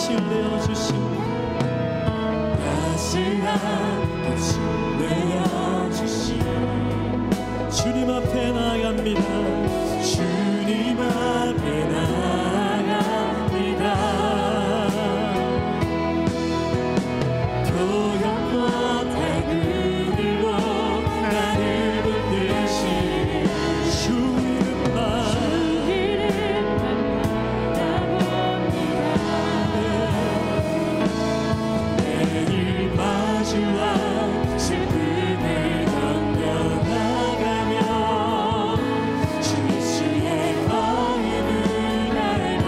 신뢰여 주시옵소서. 따스한 빛을 내어 주시옵소서. 주님 앞에 나아갑니다. 주님 앞에 나아갑니다. 표현 못할 그 길로 나를 붙드시니 주 이름만 매일 마주와 슬픔을 건너나가며 주 예수의 마음을 닮아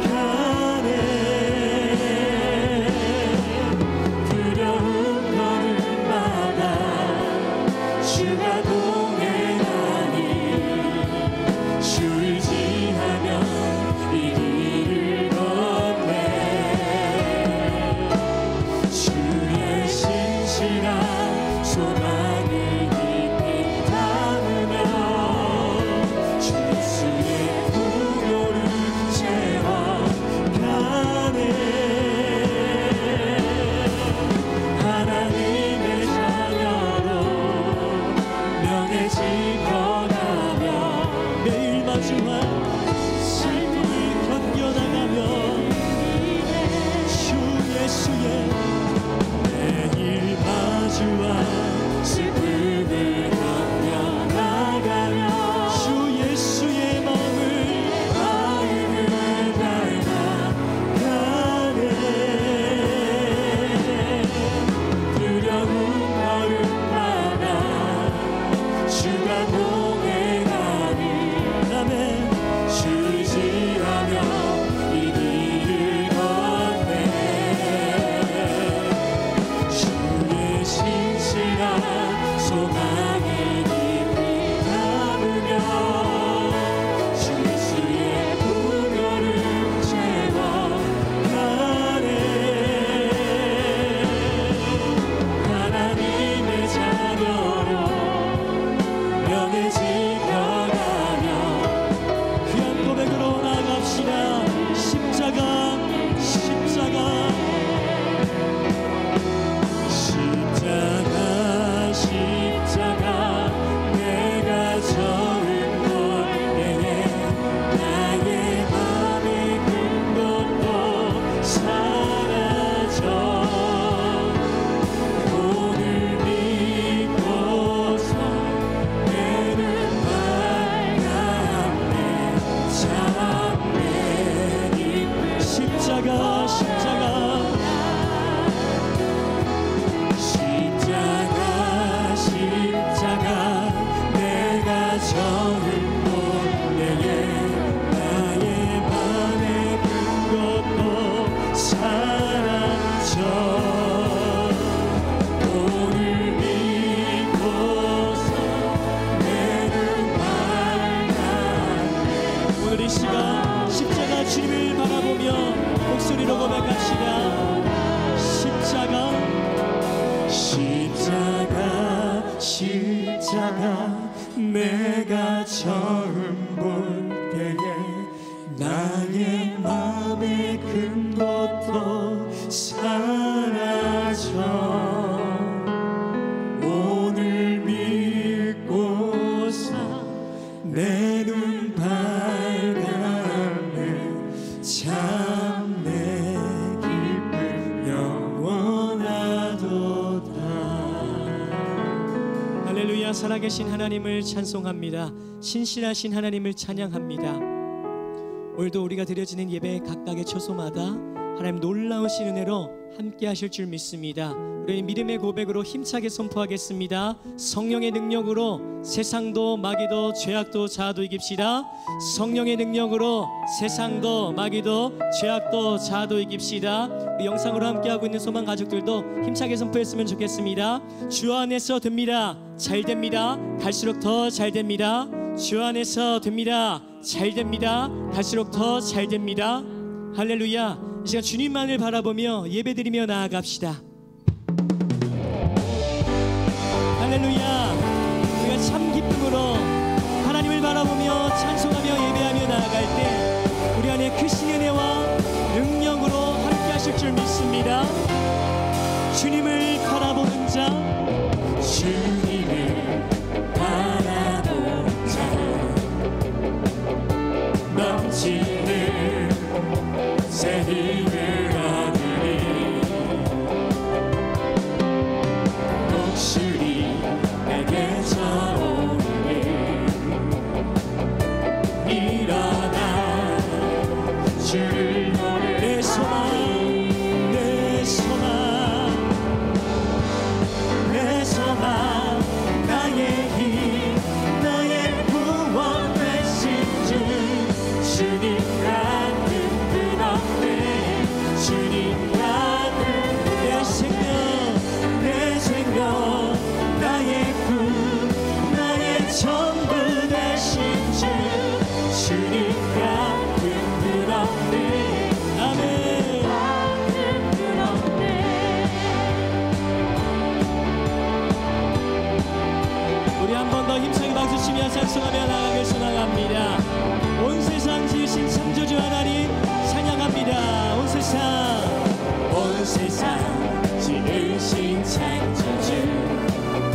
가네. 두려운 걸음마다 주가 동행하니 주 의지하며 이 길을 걷네. 주의 신실한 소망을 깊이 담으며 주 예수의 풍요를 채워가네. 하나님의 자녀로 명예지켜가며 매일 마주할 슬픔을 견뎌나가며 주 예수의 매일 마주와 슬픔을 견뎌나가며 주 예수의 마음을 닮아 가네. 두려운 걸음마다 주가 동행하니 아멘. 주 의지하며 이 길을 걷네. 주의 신실한 소망을 깊이 담으며 주 예수의 풍요를 채워가네. 하나님의 자녀로 명예지켜가며 귀한 고백으로 나아갑시다. 십자가 십자가 십자가 십자가 내가 져은 곳에 나의 맘의 큰 것도 사라져. 오늘 믿고서 내 눈 밝았네. 참내 기쁨. 십자가 십자가 십자가 십자가 내가 져은 곳에 나의 맘의 큰 것도 사라져. 오늘 믿고서 내 눈 밝았네. 오늘 이 시간 십자가 주님을 바라보며 목소리로 고백합시다. 십자가 십자가 십자가 내가 처음 볼 때에 나의 맘의 큰 것도 사라져. 오늘 믿고서 내 눈 밝았네. 참 내 기쁨 영원하도다. 할렐루야. 살아계신 하나님을 찬송합니다. 신실하신 하나님을 찬양합니다. 오늘도 우리가 드려지는 예배 각각의 초소마다 하나님 놀라우신 은혜로 함께 하실 줄 믿습니다. 우리 믿음의 고백으로 힘차게 선포하겠습니다. 성령의 능력으로 세상도 마귀도 죄악도 자아도 이깁시다. 성령의 능력으로 세상도 마귀도 죄악도 자아도 이깁시다. 우리 영상으로 함께하고 있는 소망 가족들도 힘차게 선포했으면 좋겠습니다. 주 안에서 됩니다. 잘 됩니다. 갈수록 더 잘 됩니다. 주 안에서 됩니다. 잘 됩니다. 갈수록 더 잘 됩니다. 할렐루야. 이 시간 주님만을 바라보며 예배드리며 나아갑시다. 할렐루야. 우리가 참 기쁨으로 하나님을 바라보며 찬송하며 예배하며 나아갈 때 우리 안에 크신 은혜와 능력으로 주님을 바라보는 자, 주님을 바라보는 자 넘치는 새 힘을 얻으리 목줄이 내게서 오르리 일어나 주를 노래 내 소망, 내 소망, 내 소망 나의 힘 나의 구원 되신 주 주님 같은 분 없네 주님 같은 내 생명, 내 생명 나의 꿈 나의 전부 되신 주 주님 같은 분 없네 아멘. 같은 분 없네 우리 한 번 더 힘차게 박수치며 찬송하며 나가길 소망합니다. 온 세상 지으신 창조주 하나님 찬양합니다. 온 세상 지으신 창조주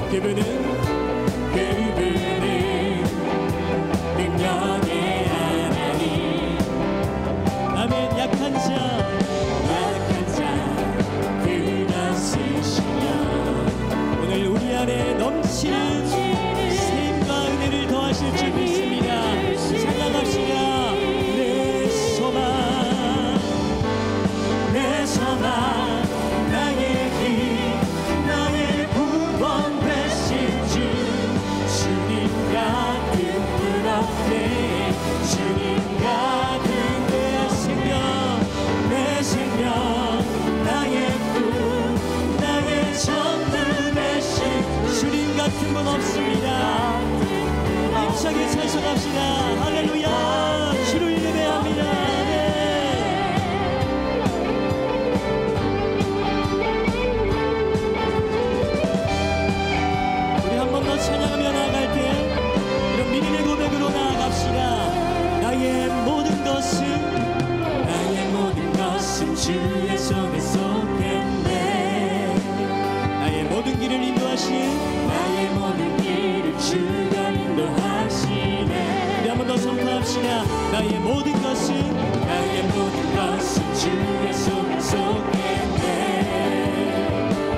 그분은 능력의 하나님 아멘. 약한 자 그가 쓰시며 오늘 우리 안에 넘치는 샘과 은혜를 더하실 줄 믿습니다. 찬양합시다. 내 소망, 내 소망 나의 힘 나의 구원 되신 주 주님 같은 분 없네 주님 같은 내 생명, 내 생명 나의 꿈 나의 전부 되신 주님 같은 분 없습니다. 힘차게 찬송합시다. 할렐루야. 주를 예배합니다. 네. 우리 한 번 더 찬양하며 나아갈 때 이런 믿음의 고백으로 나아갑시다. 나의 모든 것은 주의 손에 쏟겠네 나의 모든 길을 인도하신 나의 모든 길을 주가 인도하시네 우리 한 번 더 선포합시다. 나의 모든 것은 주의 손에 쏟겠네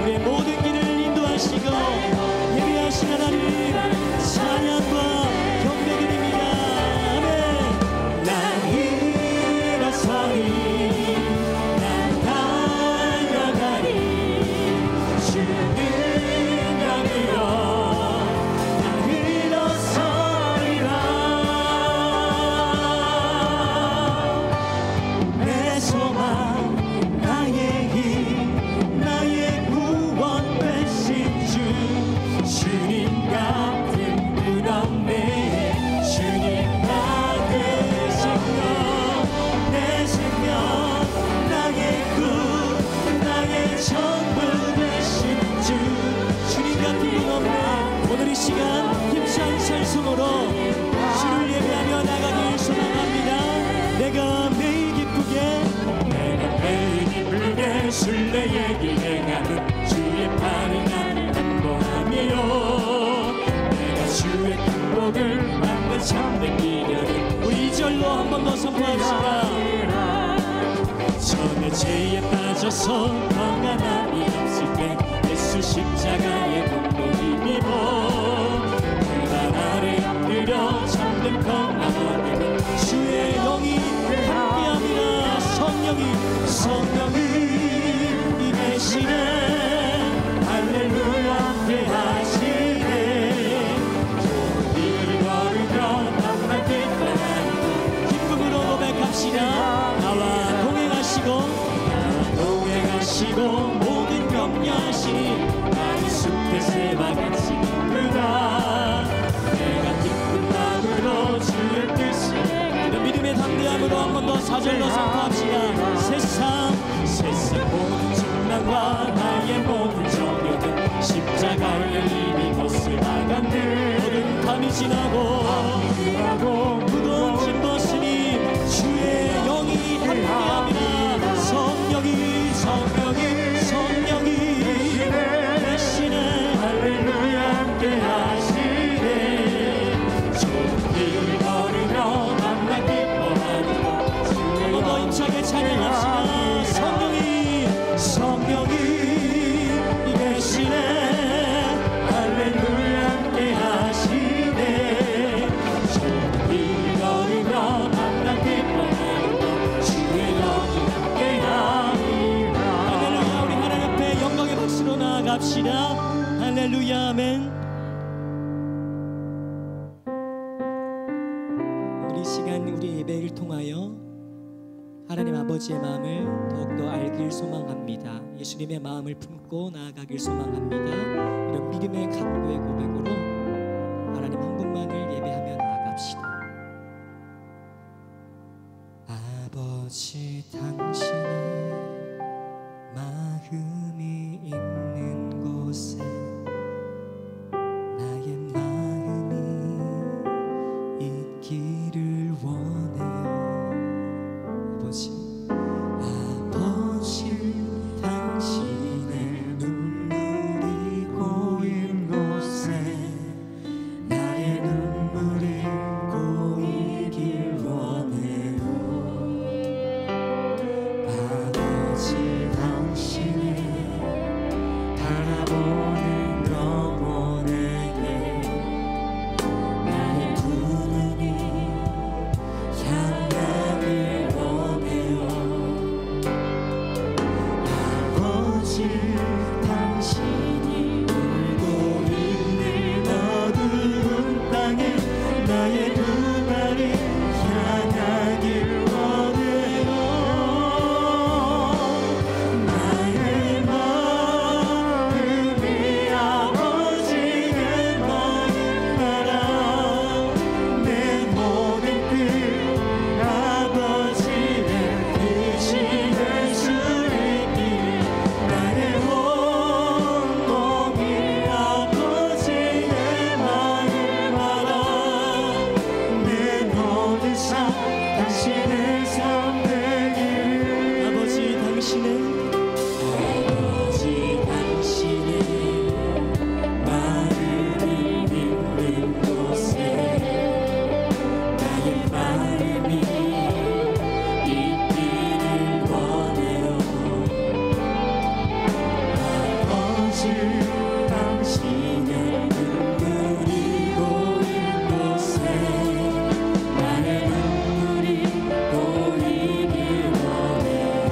우리의 모든 길을 인도하시고 예비하신 하나님 찬양과 경배드립니다. 아멘. 난 일어서리 난 달려가리 주 능력으로 난 일어서리라 내 소망 나의 힘 나의 구원 되신 주 주님 같은 분 없네 주님 같은 생명 내 생명 나의 꿈 나의 전부 되신 주 주님 같은 분 없네. 오늘 이 시간 힘찬 찬송으로 주를 예배하며 나가길 소망합니다. 내가 매일 기쁘게 내가 매일 기쁘게 순례의 길 행하는 주의 팔을 나를 안보하며 내가 주의 큰 복을 받는 참된 기념을 우리 2절로 한 번 더 선포합시다. 전에 죄에 빠져서 건강함이 없을 때 예수 십자가의 공로 힘입어 그발 아래 엎드려 참된 평안 얻는 주의 영이 함께합니다. 성령이 임하시네 할렐루야 함께하시네 좋은 길을 걸으며 밤낮 기뻐하니 기쁨으로 고백합시다. 나와 동행하시고 모든 격려하시니 나의 숲의 새와 같이 기쁘다 내가 기쁜 마음으로 주의 뜻을 이런 믿음의 담대함으로 한 번 더 4절로 선포합시다. 세상 모든 직망과 나의 모든 정욕은 십자가의 이미 못을 나간들 모든 밤이 지나고 무거운 짐 벗으니 주의 영이 함께합니다. 성령이 기도합시다. 할렐루야. 아멘. 우리 시간, 우리 예배를 통하여 하나님 아버지의 마음을 더욱더 알길 소망합니다. 예수님의 마음을 품고 나아가길 소망합니다. 이런 믿음의 간구의 고백으로 하나님 한 분만을 예배하며 나아갑시다. 아버지, 당신의 마음이 있는 곳에 나의 마음이 있기를 원해요. 아버지, 당신의 눈물이 고인 곳에 나의 눈물이 고이길 원해요. 아버지, 당신의 바라보는 영혼에게 나의 두 눈이 향하길 원해요. 아버지, 당신이 울고 있는 어두운 땅에 나의 두 발이 향하길 원해요. 나의 마음이 아버지의 마음을 알아. 내 모든 뜻 아버지의 뜻이 될 수 있기를 나의 온 몸이 아버지의 마음을 알아. 내 모든 삶 당신의 삶 되기를. 아버지, 당신의 마음이 있는 곳에 나의 마음이 있기를 원해요. 아버지, 당신의 눈물이 고인 곳에 나의 눈물이 고이길 원해요.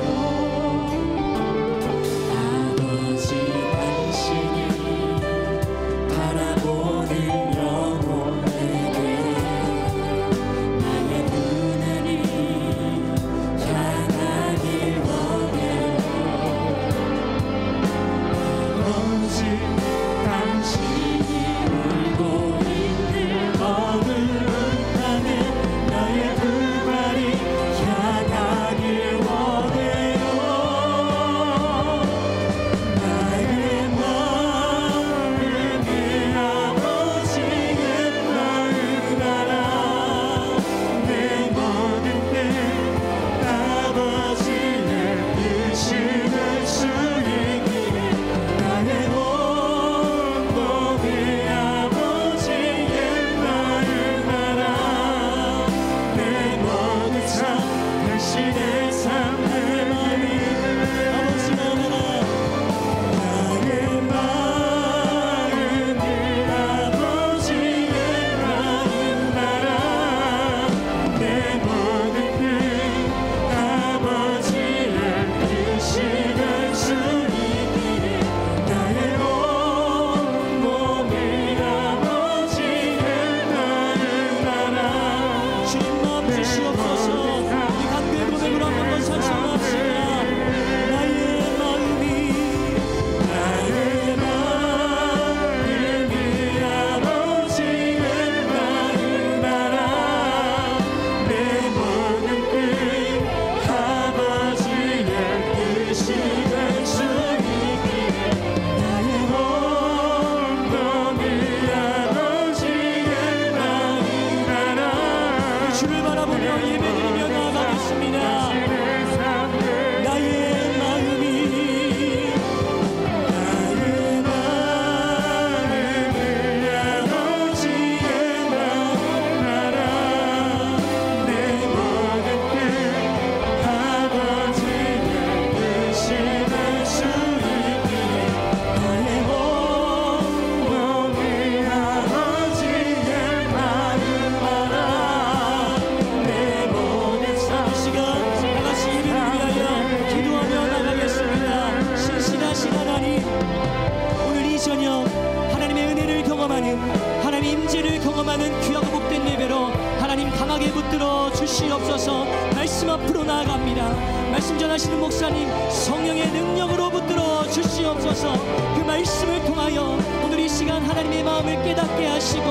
체험하는 귀하고 복된 예배로 하나님 강하게 붙들어 주시옵소서. 말씀 앞으로 나아갑니다. 말씀 전하시는 목사님 성령의 능력으로 붙들어 주시옵소서. 그 말씀을 통하여 오늘 이 시간 하나님의 마음을 깨닫게 하시고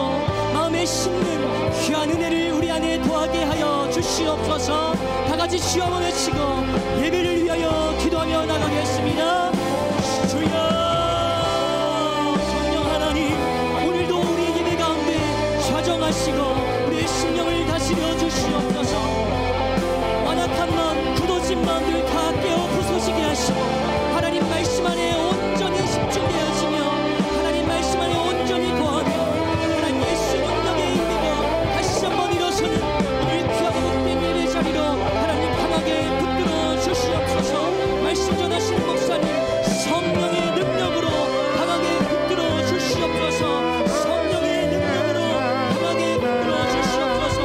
마음에 심는 귀한 은혜를 우리 안에 더하게 하여 주시옵소서. 다 같이 주여 한번 외치고 예배를 위하여 기도하며 나가겠습니다. 주여 성령 하나님, 오늘도 우리 예배 가운데 좌정하시고 우리의 심령을 다스려 주시옵소서. 완악한 마음, 굳어진 마음들 다 깨어 부서지게 하시고 하나님 말씀 안에 온전히 집중되어 하시며 하나님 말씀 안에 온전히 거하며 하나님 예수 능력에 힘입어 다시 한번 일어서는 오늘 귀하고 복된 예배 자리로 하나님 강하게 붙들어 주시옵소서. 말씀 전하시는 목사님 성령의 능력으로 강하게 붙들어 주시옵소서. 성령의 능력으로 강하게 붙들어 주시옵소서.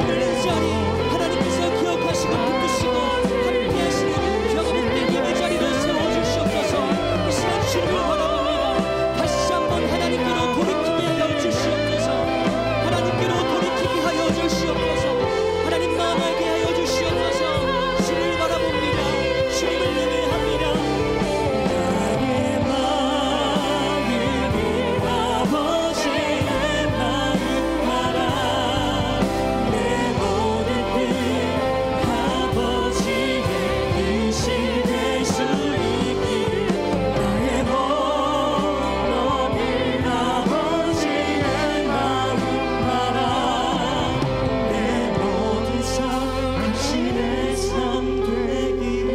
오늘 이 자리 하나님께서 기억하시고 붙드시고 함께 하시는 귀하고 복된 예배 자리로 세워주시옵소서. 이 시간 주님을 바라봅니다. 다시 한번 하나님께로 돌이키게 하여 주시옵소서. 하나님께로 돌이키게 하여 주시옵소서. 하나님 마음 알게 하여 주시옵소서. 주님을 바라봅니다. 주님을 예배합니다. 나의 마음이 아버지의 마음 알아. 내 모든 뜻 아버지의 뜻이 될 수 있기를. 나의 몸이 아버지의 마음 알아. 내 모든 삶 당신의 삶 되기를.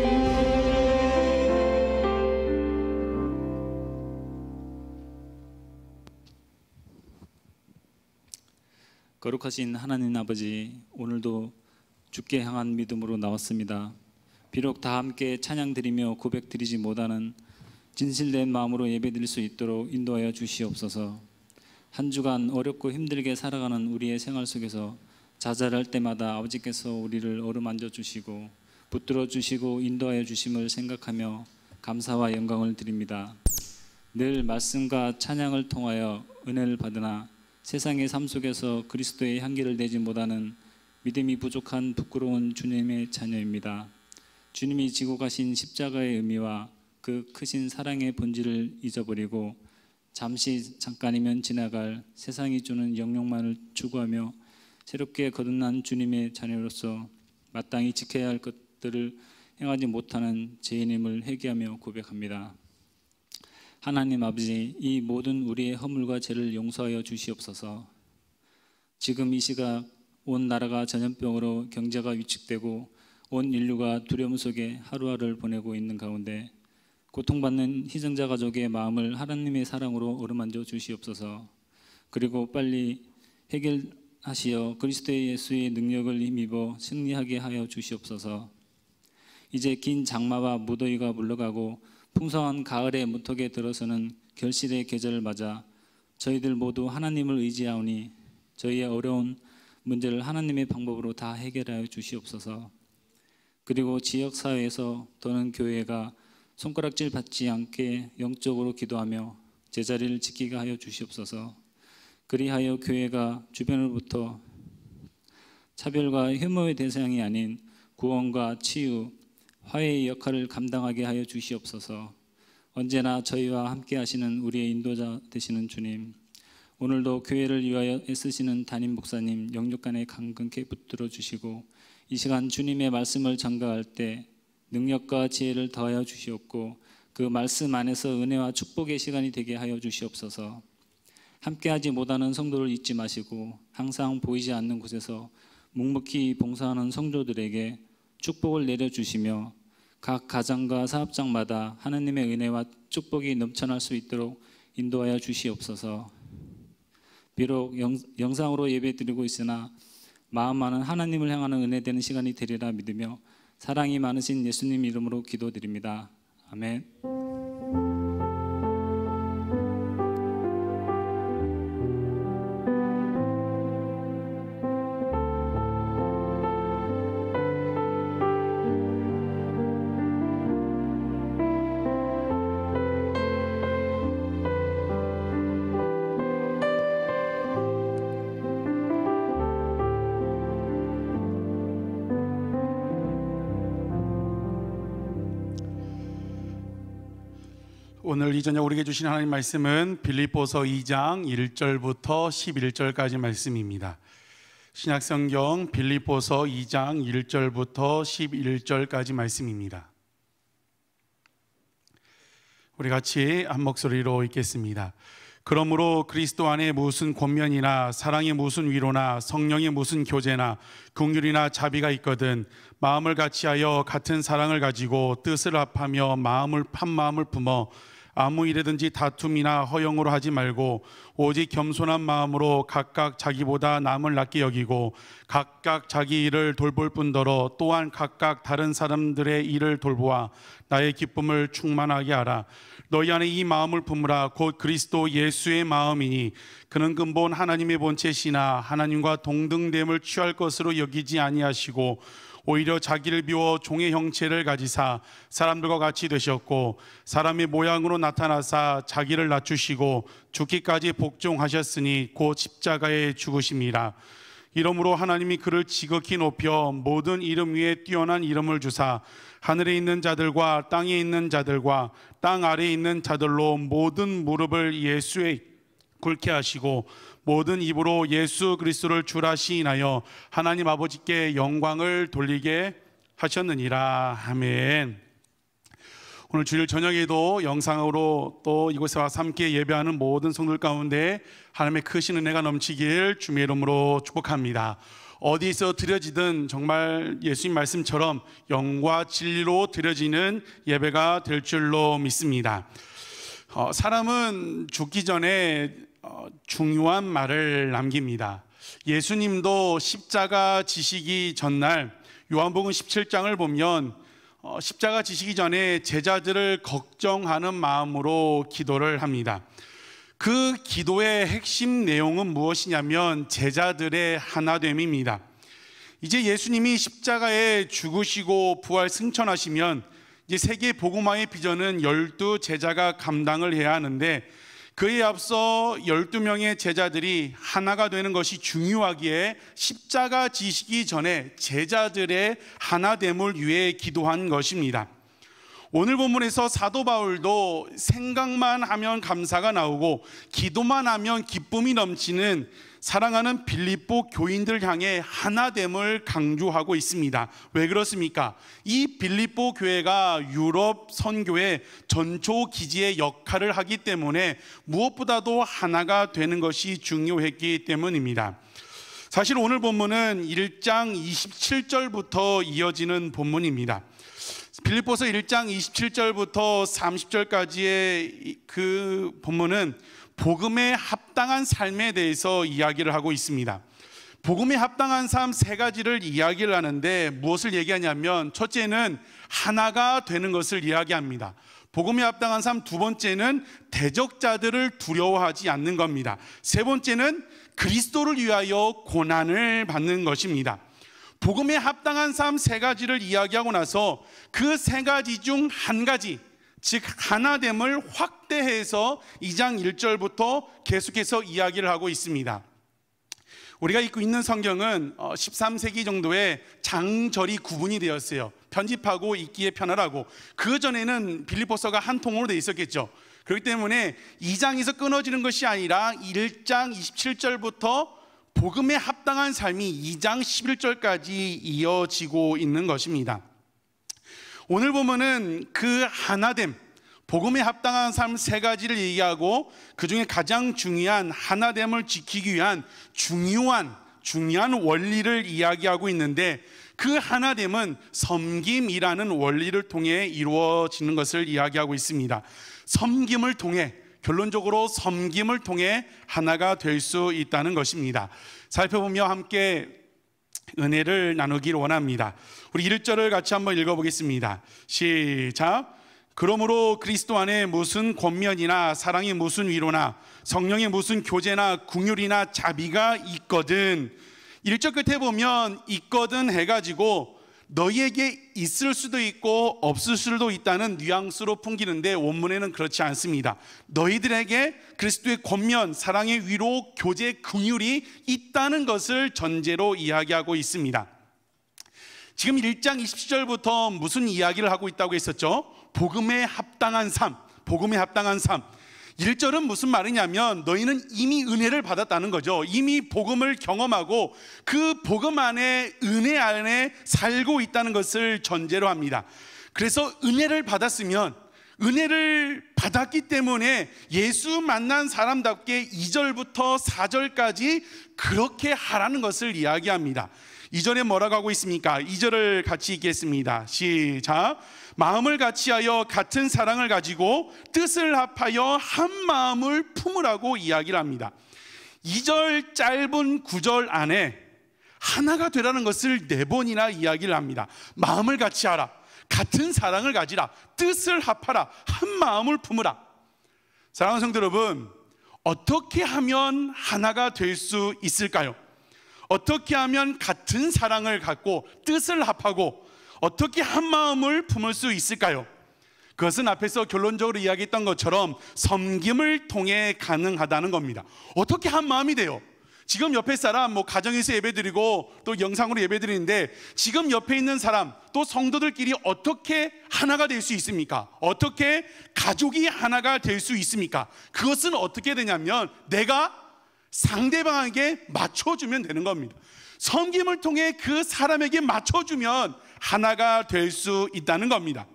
거룩하신 하나님 아버지, 오늘도 주께 향한 믿음으로 나왔습니다. 비록 다 함께 찬양드리며 고백드리지 못하는 진실된 마음으로 예배드릴 수 있도록 인도하여 주시옵소서. 한 주간 어렵고 힘들게 살아가는 우리의 생활 속에서 좌절할 때마다 아버지께서 우리를 어루만져 주시고 붙들어 주시고 인도하여 주심을 생각하며 감사와 영광을 드립니다. 늘 말씀과 찬양을 통하여 은혜를 받으나 세상의 삶 속에서 그리스도의 향기를 내지 못하는 믿음이 부족한 부끄러운 주님의 자녀입니다. 주님이 지고 가신 십자가의 의미와 그 크신 사랑의 본질을 잊어버리고 잠깐이면 지나갈 세상이 주는 영역만을 추구하며 새롭게 거듭난 주님의 자녀로서 마땅히 지켜야 할 것들을 행하지 못하는 죄인임을 회개하며 고백합니다. 하나님 아버지, 이 모든 우리의 허물과 죄를 용서하여 주시옵소서. 지금 이 시각 온 나라가 전염병으로 경제가 위축되고 온 인류가 두려움 속에 하루하루를 보내고 있는 가운데 고통받는 희생자 가족의 마음을 하나님의 사랑으로 어루만져 주시옵소서. 그리고 빨리 해결하시어 그리스도의 예수의 능력을 힘입어 승리하게 하여 주시옵소서. 이제 긴 장마와 무더위가 물러가고 풍성한 가을의 문턱에 들어서는 결실의 계절을 맞아 저희들 모두 하나님을 의지하오니 저희의 어려운 문제를 하나님의 방법으로 다 해결하여 주시옵소서. 그리고 지역사회에서 또는 교회가 손가락질 받지 않게 영적으로 기도하며 제자리를 지키게 하여 주시옵소서. 그리하여 교회가 주변으로부터 차별과 혐오의 대상이 아닌 구원과 치유, 화해의 역할을 감당하게 하여 주시옵소서. 언제나 저희와 함께 하시는 우리의 인도자 되시는 주님, 오늘도 교회를 위하여 애쓰시는 담임 목사님 영육간에 강건케 붙들어 주시고 이 시간 주님의 말씀을 전가할 때 능력과 지혜를 더하여 주시옵고 그 말씀 안에서 은혜와 축복의 시간이 되게 하여 주시옵소서. 함께하지 못하는 성도를 잊지 마시고 항상 보이지 않는 곳에서 묵묵히 봉사하는 성도들에게 축복을 내려주시며 각 가정과 사업장마다 하나님의 은혜와 축복이 넘쳐날 수 있도록 인도하여 주시옵소서. 비록 영상으로 예배드리고 있으나 마음만은 하나님을 향하는 은혜되는 시간이 되리라 믿으며 사랑이 많으신 예수님 이름으로 기도드립니다. 아멘. 오늘 이 저녁 우리에게 주신 하나님 말씀은 빌립보서 2장 1절부터 11절까지 말씀입니다. 신약성경 빌립보서 2장 1절부터 11절까지 말씀입니다. 우리 같이 한 목소리로 읽겠습니다. 그러므로 그리스도 안에 무슨 권면이나 사랑의 무슨 위로나 성령의 무슨 교제나 긍휼이나 자비가 있거든 마음을 같이하여 같은 사랑을 가지고 뜻을 합하며 한 마음을 품어 아무 일에든지 다툼이나 허영으로 하지 말고 오직 겸손한 마음으로 각각 자기보다 남을 낫게 여기고 각각 자기 일을 돌볼 뿐더러 또한 각각 다른 사람들의 일을 돌보아 나의 기쁨을 충만하게 하라. 너희 안에 이 마음을 품으라. 곧 그리스도 예수의 마음이니 그는 근본 하나님의 본체시나 하나님과 동등됨을 취할 것으로 여기지 아니하시고 오히려 자기를 비워 종의 형체를 가지사 사람들과 같이 되셨고 사람의 모양으로 나타나사 자기를 낮추시고 죽기까지 복종하셨으니 곧 십자가에 죽으심이라. 이러므로 하나님이 그를 지극히 높여 모든 이름 위에 뛰어난 이름을 주사 하늘에 있는 자들과 땅에 있는 자들과 땅 아래에 있는 자들로 모든 무릎을 예수에 꿇게 하시고 모든 입으로 예수 그리스도를 주라 시인하여 하나님 아버지께 영광을 돌리게 하셨느니라. 아멘. 오늘 주일 저녁에도 영상으로 또 이곳에 와서 함께 예배하는 모든 성도들 가운데 하나님의 크신 은혜가 넘치길 주님의 이름으로 축복합니다. 어디서 드려지든 정말 예수님 말씀처럼 영과 진리로 드려지는 예배가 될 줄로 믿습니다. 사람은 죽기 전에 중요한 말을 남깁니다. 예수님도 십자가 지시기 전날 요한복음 17장을 보면 십자가 지시기 전에 제자들을 걱정하는 마음으로 기도를 합니다. 그 기도의 핵심 내용은 무엇이냐면 제자들의 하나됨입니다. 이제 예수님이 십자가에 죽으시고 부활 승천하시면 이제 세계 복음화의 비전은 12 제자가 감당을 해야 하는데 그에 앞서 12명의 제자들이 하나가 되는 것이 중요하기에 십자가 지시기 전에 제자들의 하나됨을 위해 기도한 것입니다. 오늘 본문에서 사도 바울도 생각만 하면 감사가 나오고 기도만 하면 기쁨이 넘치는 사랑하는 빌립보 교인들 향해 하나됨을 강조하고 있습니다. 왜 그렇습니까? 이 빌립보 교회가 유럽 선교의 전초 기지의 역할을 하기 때문에 무엇보다도 하나가 되는 것이 중요했기 때문입니다. 사실 오늘 본문은 1장 27절부터 이어지는 본문입니다. 빌립보서 1장 27절부터 30절까지의 그 본문은 복음에 합당한 삶에 대해서 이야기를 하고 있습니다. 복음에 합당한 삶 세 가지를 이야기를 하는데 무엇을 얘기하냐면 첫째는 하나가 되는 것을 이야기합니다. 복음에 합당한 삶 두 번째는 대적자들을 두려워하지 않는 겁니다. 세 번째는 그리스도를 위하여 고난을 받는 것입니다. 복음에 합당한 삶 세 가지를 이야기하고 나서 그 세 가지 중 한 가지, 즉 하나됨을 확대해서 2장 1절부터 계속해서 이야기를 하고 있습니다. 우리가 읽고 있는 성경은 13세기 정도에 장절이 구분이 되었어요. 편집하고 읽기에 편하라고. 그 전에는 빌립보서가 한 통으로 되어 있었겠죠. 그렇기 때문에 2장에서 끊어지는 것이 아니라 1장 27절부터 복음에 합당한 삶이 2장 11절까지 이어지고 있는 것입니다. 오늘 보면은 그 하나됨, 복음에 합당한 삶 세 가지를 얘기하고 그 중에 가장 중요한 하나됨을 지키기 위한 중요한 원리를 이야기하고 있는데 그 하나됨은 섬김이라는 원리를 통해 이루어지는 것을 이야기하고 있습니다. 섬김을 통해, 결론적으로 섬김을 통해 하나가 될 수 있다는 것입니다. 살펴보며 함께 은혜를 나누기를 원합니다. 우리 1절을 같이 한번 읽어보겠습니다. 시작. 그러므로 그리스도 안에 무슨 권면이나 사랑의 무슨 위로나 성령의 무슨 교제나 긍휼이나 자비가 있거든. 1절 끝에 보면 있거든 해가지고 너희에게 있을 수도 있고 없을 수도 있다는 뉘앙스로 풍기는데 원문에는 그렇지 않습니다. 너희들에게 그리스도의 권면, 사랑의 위로, 교제, 긍휼이 있다는 것을 전제로 이야기하고 있습니다. 지금 1장 27절부터 무슨 이야기를 하고 있다고 했었죠? 복음에 합당한 삶, 복음에 합당한 삶. 1절은 무슨 말이냐면 너희는 이미 은혜를 받았다는 거죠. 이미 복음을 경험하고 그 복음 안에, 은혜 안에 살고 있다는 것을 전제로 합니다. 그래서 은혜를 받았으면, 은혜를 받았기 때문에 예수 만난 사람답게 2절부터 4절까지 그렇게 하라는 것을 이야기합니다. 2절에 뭐라고 하고 있습니까? 2절을 같이 읽겠습니다. 시작. 마음을 같이하여 같은 사랑을 가지고 뜻을 합하여 한 마음을 품으라고 이야기를 합니다. 2절 짧은 9절 안에 하나가 되라는 것을 4번이나 이야기를 합니다. 마음을 같이하라, 같은 사랑을 가지라, 뜻을 합하라, 한 마음을 품으라. 사랑하는 성도 여러분, 어떻게 하면 하나가 될 수 있을까요? 어떻게 하면 같은 사랑을 갖고 뜻을 합하고 어떻게 한 마음을 품을 수 있을까요? 그것은 앞에서 결론적으로 이야기했던 것처럼 섬김을 통해 가능하다는 겁니다. 어떻게 한 마음이 돼요? 지금 옆에 사람 가정에서 예배드리고 또 영상으로 예배드리는데 지금 옆에 있는 사람 또 성도들끼리 어떻게 하나가 될 수 있습니까? 어떻게 가족이 하나가 될 수 있습니까? 그것은 어떻게 되냐면 내가 상대방에게 맞춰주면 되는 겁니다. 섬김을 통해 그 사람에게 맞춰주면 하나가 될 수 있다는 겁니다.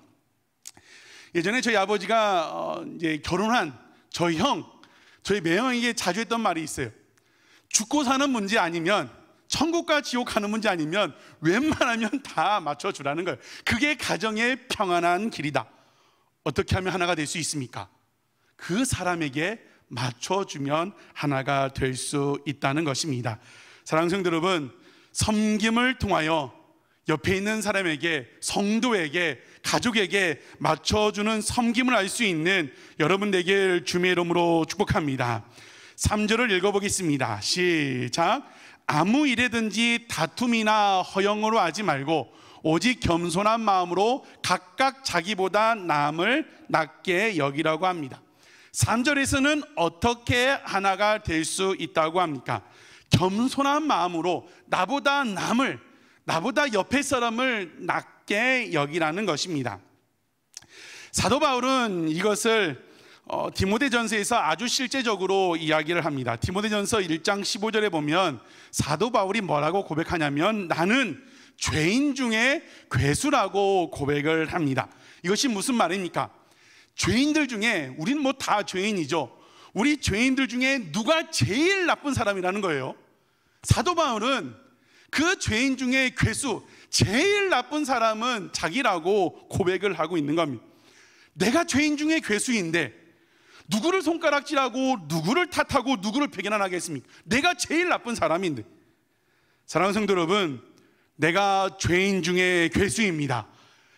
예전에 저희 아버지가 이제 결혼한 저희 매형에게 자주 했던 말이 있어요. 죽고 사는 문제 아니면, 천국과 지옥 가는 문제 아니면 웬만하면 다 맞춰주라는 거예요. 그게 가정의 평안한 길이다. 어떻게 하면 하나가 될 수 있습니까? 그 사람에게 맞춰주면 하나가 될 수 있다는 것입니다. 사랑하는 성도 여러분, 섬김을 통하여 옆에 있는 사람에게, 성도에게, 가족에게 맞춰주는 섬김을 알 수 있는 여러분 되길 주님의 이름으로 축복합니다. 3절을 읽어보겠습니다. 시작. 아무 일에든지 다툼이나 허영으로 하지 말고 오직 겸손한 마음으로 각각 자기보다 남을 낮게 여기라고 합니다. 3절에서는 어떻게 하나가 될 수 있다고 합니까? 겸손한 마음으로 나보다 옆에 사람을 낮게 여기라는 것입니다. 사도 바울은 이것을 디모데전서에서 아주 실제적으로 이야기를 합니다. 디모데전서 1장 15절에 보면 사도 바울이 뭐라고 고백하냐면 나는 죄인 중에 괴수라고 고백을 합니다. 이것이 무슨 말입니까? 죄인들 중에, 우리는 다 죄인이죠. 우리 죄인들 중에 누가 제일 나쁜 사람이라는 거예요. 사도 바울은 그 죄인 중에 괴수, 제일 나쁜 사람은 자기라고 고백을 하고 있는 겁니다. 내가 죄인 중에 괴수인데 누구를 손가락질하고 누구를 탓하고 누구를 배견하겠습니까? 내가 제일 나쁜 사람인데. 사랑하는 성도 여러분, 내가 죄인 중에 괴수입니다.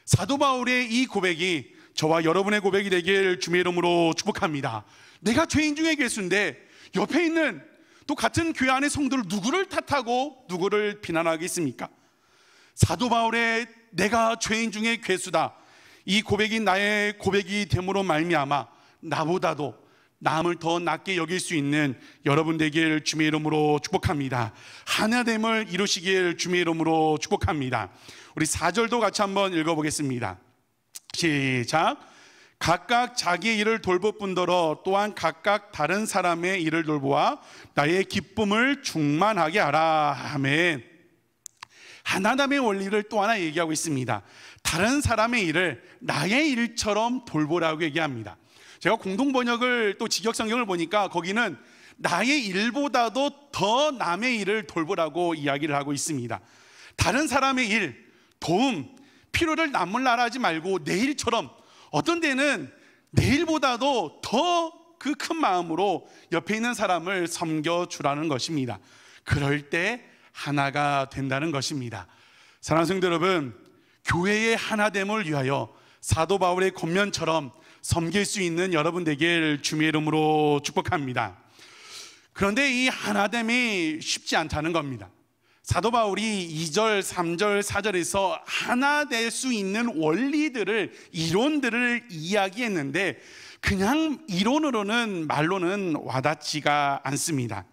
사도 바울의 이 고백이 저와 여러분의 고백이 되길 주님의 이름으로 축복합니다. 내가 죄인 중에 괴수인데 옆에 있는 또 같은 교회 안의 성도를 누구를 탓하고 누구를 비난하겠습니까? 사도 바울의 내가 죄인 중에 괴수다, 이 고백이 나의 고백이 됨으로 말미암아 나보다도 남을 더 낮게 여길 수 있는 여러분 되길 주님의 이름으로 축복합니다. 하나됨을 이루시길 주님의 이름으로 축복합니다. 우리 4절도 같이 한번 읽어보겠습니다. 시작. 각각 자기의 일을 돌볼 뿐더러 또한 각각 다른 사람의 일을 돌보아 나의 기쁨을 충만하게 하라. 아멘. 하나됨의 원리를 또 하나 얘기하고 있습니다. 다른 사람의 일을 나의 일처럼 돌보라고 얘기합니다. 제가 공동번역을 또 직역성경을 보니까 거기는 나의 일보다도 더 남의 일을 돌보라고 이야기를 하고 있습니다. 다른 사람의 일, 도움, 필요를 남을 나라 하지 말고 내 일처럼, 어떤 데는 내 일보다도 더 그 큰 마음으로 옆에 있는 사람을 섬겨주라는 것입니다. 그럴 때 하나가 된다는 것입니다. 사랑하는 성도 여러분, 교회의 하나됨을 위하여 사도 바울의 권면처럼 섬길 수 있는 여러분 되길 주님의 이름으로 축복합니다. 그런데 이 하나됨이 쉽지 않다는 겁니다. 사도 바울이 2절, 3절, 4절에서 하나 될 수 있는 원리들을, 이론들을 이야기했는데 그냥 이론으로는, 말로는 와닿지가 않습니다.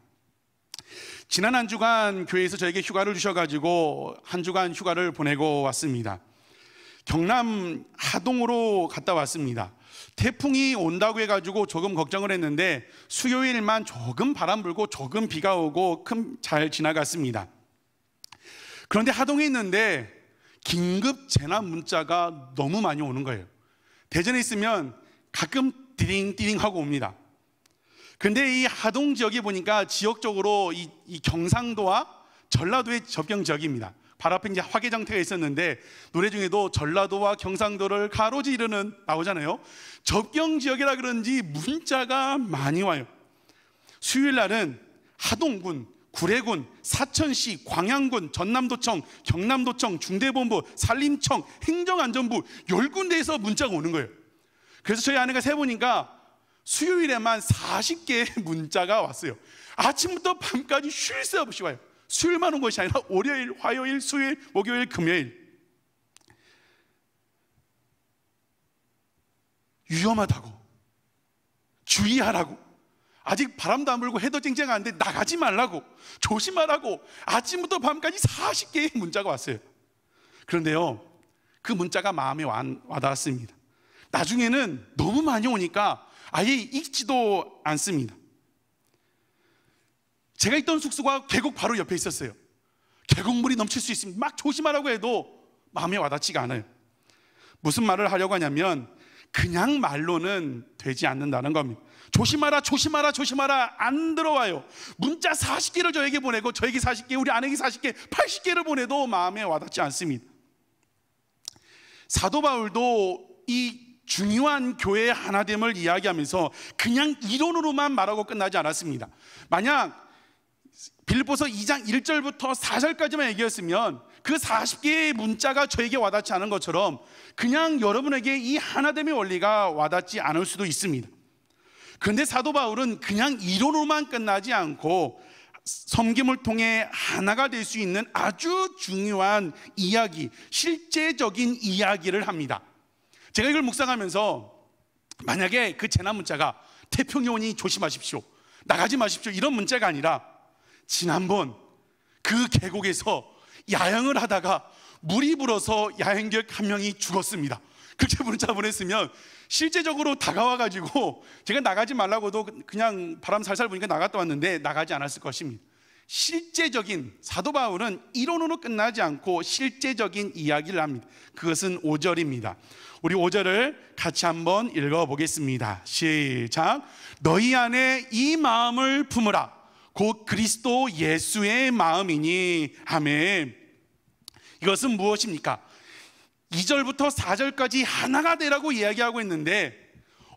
지난 한 주간 교회에서 저에게 휴가를 주셔가지고 한 주간 휴가를 보내고 왔습니다. 경남 하동으로 갔다 왔습니다. 태풍이 온다고 해가지고 조금 걱정을 했는데 수요일만 조금 바람 불고 조금 비가 오고 잘 지나갔습니다. 그런데 하동에 있는데 긴급 재난 문자가 너무 많이 오는 거예요. 대전에 있으면 가끔 띠링띠링 하고 옵니다. 그런데 이 하동 지역에 보니까 지역적으로 이 경상도와 전라도의 접경 지역입니다. 바로 앞에 이제 화개장터가 있었는데 노래 중에도 전라도와 경상도를 가로지르는 나오잖아요. 접경 지역이라 그런지 문자가 많이 와요. 수요일 날은 하동군, 구례군, 사천시, 광양군, 전남도청, 경남도청, 중대본부, 산림청, 행정안전부 10군데에서 문자가 오는 거예요. 그래서 저희 아내가 세보니까 수요일에만 40개의 문자가 왔어요. 아침부터 밤까지 쉴 새 없이 와요. 수요일만 온 것이 아니라 월요일, 화요일, 수요일, 목요일, 금요일. 위험하다고, 주의하라고, 아직 바람도 안 불고 해도 쨍쨍한데 나가지 말라고, 조심하라고 아침부터 밤까지 40개의 문자가 왔어요. 그런데요, 그 문자가 마음에 와닿았습니다. 나중에는 너무 많이 오니까 아예 읽지도 않습니다. 제가 있던 숙소가 계곡 바로 옆에 있었어요. 계곡물이 넘칠 수 있습니다. 막 조심하라고 해도 마음에 와닿지가 않아요. 무슨 말을 하려고 하냐면 그냥 말로는 되지 않는다는 겁니다. 조심하라, 조심하라, 조심하라 안 들어와요. 문자 40개를 저에게 보내고 저에게 40개, 우리 아내에게 40개, 80개를 보내도 마음에 와닿지 않습니다. 사도 바울도 이 중요한 교회의 하나됨을 이야기하면서 그냥 이론으로만 말하고 끝나지 않았습니다. 만약 빌립보서 2장 1절부터 4절까지만 얘기했으면 그 40개의 문자가 저에게 와닿지 않은 것처럼 그냥 여러분에게 이 하나됨의 원리가 와닿지 않을 수도 있습니다. 그런데 사도 바울은 그냥 이론으로만 끝나지 않고 섬김을 통해 하나가 될 수 있는 아주 중요한 이야기, 실제적인 이야기를 합니다. 제가 이걸 묵상하면서 만약에 그 재난 문자가 태풍이 오니 조심하십시오, 나가지 마십시오 이런 문자가 아니라 지난번 그 계곡에서 야영을 하다가 물이 불어서 야행객 한 명이 죽었습니다, 그렇게 문자 보냈으면 실제적으로 다가와가지고 제가 나가지 말라고도 그냥 바람 살살 부니까 나갔다 왔는데 나가지 않았을 것입니다. 실제적인, 사도 바울은 이론으로 끝나지 않고 실제적인 이야기를 합니다. 그것은 5절입니다. 우리 5절을 같이 한번 읽어보겠습니다. 시작. 너희 안에 이 마음을 품으라, 곧 그리스도 예수의 마음이니. 아멘. 이것은 무엇입니까? 2절부터 4절까지 하나가 되라고 이야기하고 있는데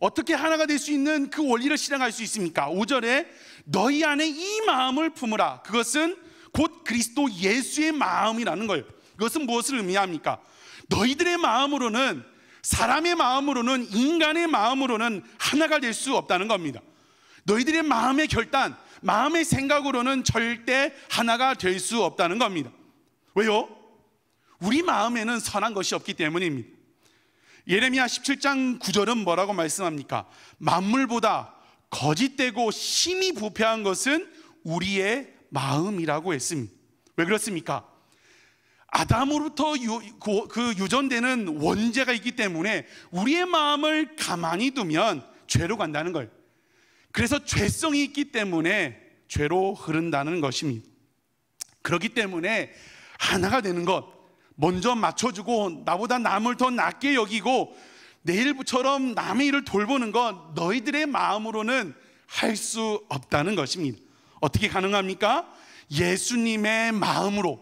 어떻게 하나가 될 수 있는 그 원리를 실행할 수 있습니까? 5절에 너희 안에 이 마음을 품으라, 그것은 곧 그리스도 예수의 마음이라는 거예요. 이것은 무엇을 의미합니까? 너희들의 마음으로는, 사람의 마음으로는, 인간의 마음으로는 하나가 될 수 없다는 겁니다. 너희들의 마음의 결단, 마음의 생각으로는 절대 하나가 될 수 없다는 겁니다. 왜요? 우리 마음에는 선한 것이 없기 때문입니다. 예레미야 17장 9절은 뭐라고 말씀합니까? 만물보다 거짓되고 심히 부패한 것은 우리의 마음이라고 했습니다. 왜 그렇습니까? 아담으로부터 그 유전되는 원죄가 있기 때문에 우리의 마음을 가만히 두면 죄로 간다는 거예요. 그래서 죄성이 있기 때문에 죄로 흐른다는 것입니다. 그렇기 때문에 하나가 되는 것, 먼저 맞춰주고 나보다 남을 더 낫게 여기고 내 일처럼 남의 일을 돌보는 것, 너희들의 마음으로는 할 수 없다는 것입니다. 어떻게 가능합니까? 예수님의 마음으로,